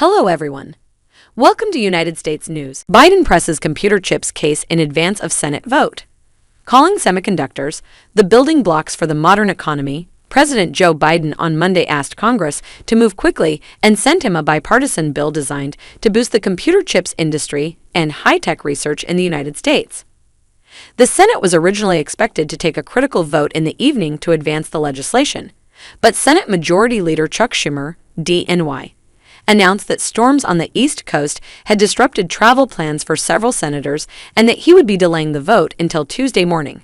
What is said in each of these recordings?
Hello, everyone. Welcome to United States News. Biden presses computer chips case in advance of Senate vote. Calling semiconductors the building blocks for the modern economy, President Joe Biden on Monday asked Congress to move quickly and sent him a bipartisan bill designed to boost the computer chips industry and high-tech research in the United States. The Senate was originally expected to take a critical vote in the evening to advance the legislation, but Senate Majority Leader Chuck Schumer, DNY, announced that storms on the East Coast had disrupted travel plans for several senators and that he would be delaying the vote until Tuesday morning.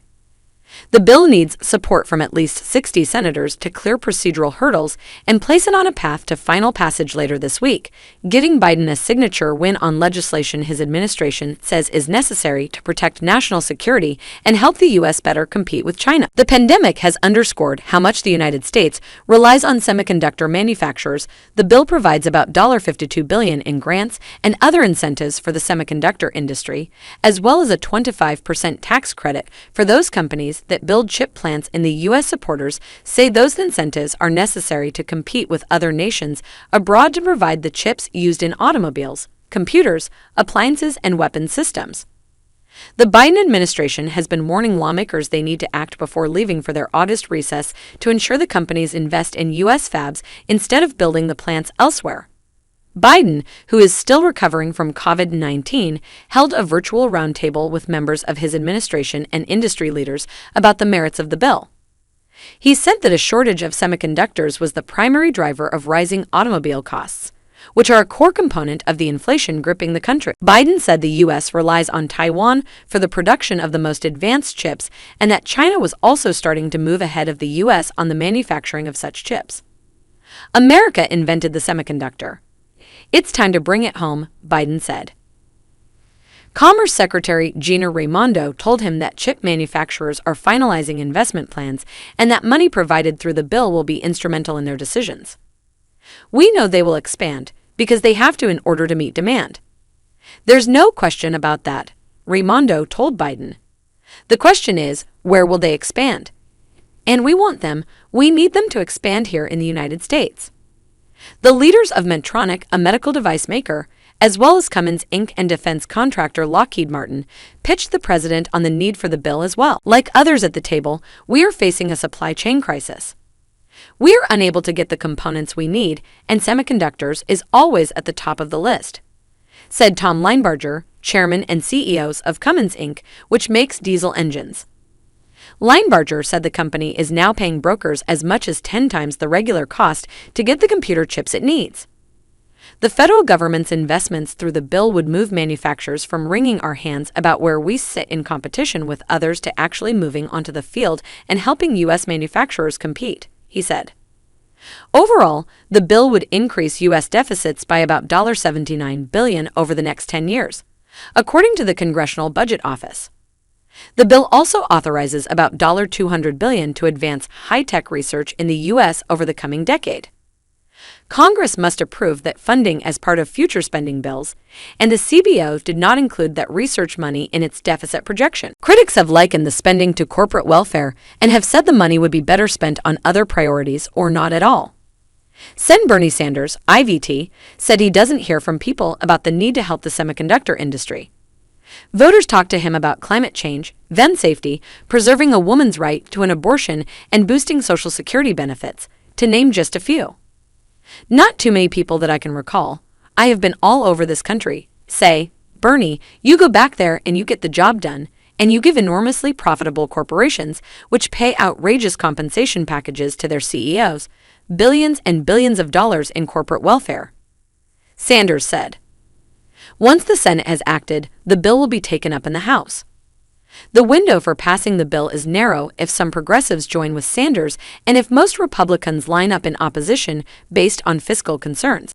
The bill needs support from at least 60 senators to clear procedural hurdles and place it on a path to final passage later this week, giving Biden a signature win on legislation his administration says is necessary to protect national security and help the U.S. better compete with China. The pandemic has underscored how much the United States relies on semiconductor manufacturers. The bill provides about $52 billion in grants and other incentives for the semiconductor industry, as well as a 25% tax credit for those companies that build chip plants in the U.S. Supporters say those incentives are necessary to compete with other nations abroad to provide the chips used in automobiles, computers, appliances, and weapons systems. The Biden administration has been warning lawmakers they need to act before leaving for their August recess to ensure the companies invest in U.S. fabs instead of building the plants elsewhere. Biden, who is still recovering from COVID-19, held a virtual roundtable with members of his administration and industry leaders about the merits of the bill. He said that a shortage of semiconductors was the primary driver of rising automobile costs, which are a core component of the inflation gripping the country. Biden said the U.S. relies on Taiwan for the production of the most advanced chips and that China was also starting to move ahead of the U.S. on the manufacturing of such chips. America invented the semiconductor. It's time to bring it home, Biden said. Commerce Secretary Gina Raimondo told him that chip manufacturers are finalizing investment plans and that money provided through the bill will be instrumental in their decisions. We know they will expand because they have to in order to meet demand. There's no question about that, Raimondo told Biden. The question is, where will they expand? And we want them, we need them to expand here in the United States. The leaders of Medtronic, a medical device maker, as well as Cummins Inc. and defense contractor Lockheed Martin, pitched the president on the need for the bill as well. Like others at the table, we are facing a supply chain crisis. We are unable to get the components we need, and semiconductors is always at the top of the list, said Tom Linebarger, chairman and CEO of Cummins Inc., which makes diesel engines. Linebarger said the company is now paying brokers as much as 10 times the regular cost to get the computer chips it needs. The federal government's investments through the bill would move manufacturers from wringing our hands about where we sit in competition with others to actually moving onto the field and helping U.S. manufacturers compete, he said. Overall, the bill would increase U.S. deficits by about $79 billion over the next 10 years, according to the Congressional Budget Office. The bill also authorizes about $200 billion to advance high-tech research in the U.S. over the coming decade. Congress must approve that funding as part of future spending bills, and the CBO did not include that research money in its deficit projection. Critics have likened the spending to corporate welfare and have said the money would be better spent on other priorities or not at all. Sen. Bernie Sanders, IVT, said he doesn't hear from people about the need to help the semiconductor industry. Voters talked to him about climate change, gun safety, preserving a woman's right to an abortion, and boosting Social Security benefits, to name just a few. Not too many people that I can recall. I have been all over this country. Say, Bernie, you go back there and you get the job done, and you give enormously profitable corporations, which pay outrageous compensation packages to their CEOs, billions and billions of dollars in corporate welfare. Sanders said. Once the Senate has acted, the bill will be taken up in the House. The window for passing the bill is narrow if some progressives join with Sanders and if most Republicans line up in opposition based on fiscal concerns.